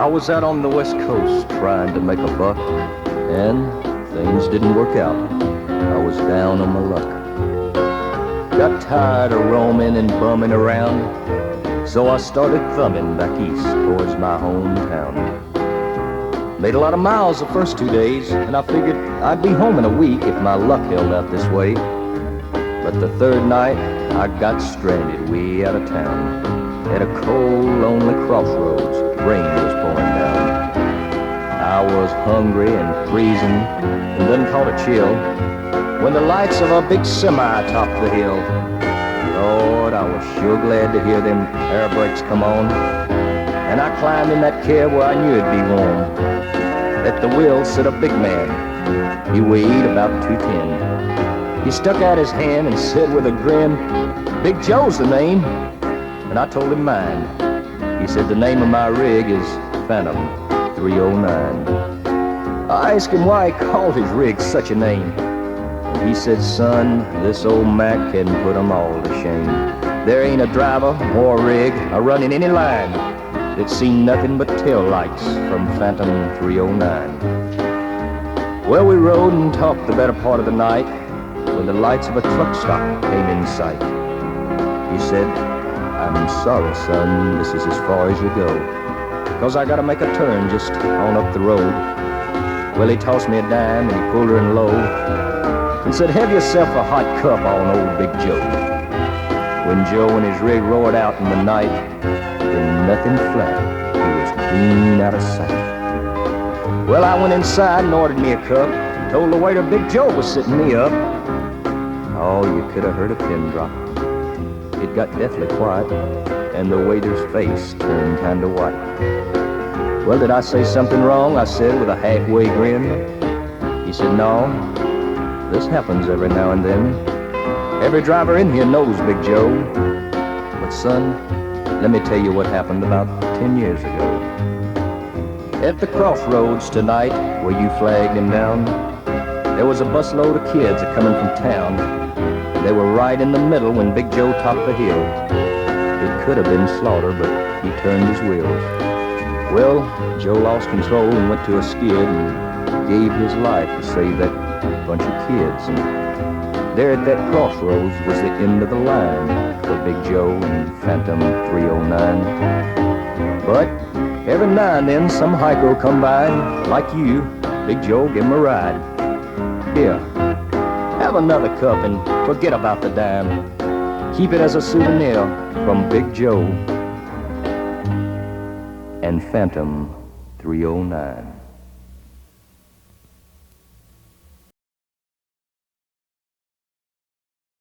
I was out on the West Coast trying to make a buck, and things didn't work out. I was down on my luck. Got tired of roaming and bumming around, so I started thumbing back east towards my hometown. Made a lot of miles the first 2 days, and I figured I'd be home in a week if my luck held out this way. But the third night, I got stranded way out of town at a cold, lonely crossroads. Rain was pouring down. I was hungry and freezing and then caught a chill when the lights of a big semi topped the hill. Lord, I was sure glad to hear them air brakes come on, and I climbed in that cab where I knew it'd be warm. At the wheel sat a big man. He weighed about 210. He stuck out his hand and said with a grin, "Big Joe's the name." And I told him mine. He said the name of my rig is Phantom 309. I asked him why he called his rig such a name. And he said, "Son, this old Mac can put 'em all to shame. There ain't a driver or a rig a-running any line that's seen nothing but tail lights from Phantom 309. Well, we rode and talked the better part of the night when the lights of a truck stop came in sight. He said, "I'm sorry, son, this is as far as you go, 'cause I gotta make a turn just on up the road." Well, he tossed me a dime and he pulled her in low and said, "Have yourself a hot cup on old Big Joe." When Joe and his rig roared out in the night, then nothing flat, he was clean out of sight. Well, I went inside and ordered me a cup and told the waiter Big Joe was sitting me up. Oh, you could have heard a pin drop. It got deathly quiet, and the waiter's face turned kind of white. "Well, did I say something wrong?" I said with a halfway grin. He said, "No, this happens every now and then. Every driver in here knows Big Joe. But son, let me tell you what happened about 10 years ago. At the crossroads tonight where you flagged him down, there was a busload of kids a-coming from town. They were right in the middle when Big Joe topped the hill. It could have been slaughter, but he turned his wheels. Well, Joe lost control and went to a skid and gave his life to save that bunch of kids. And there at that crossroads was the end of the line for Big Joe and Phantom 309. But every now and then some hiker will come by and, like you, Big Joe, give him a ride. Here, have another cup and forget about the dime. Keep it as a souvenir from Big Joe and Phantom 309.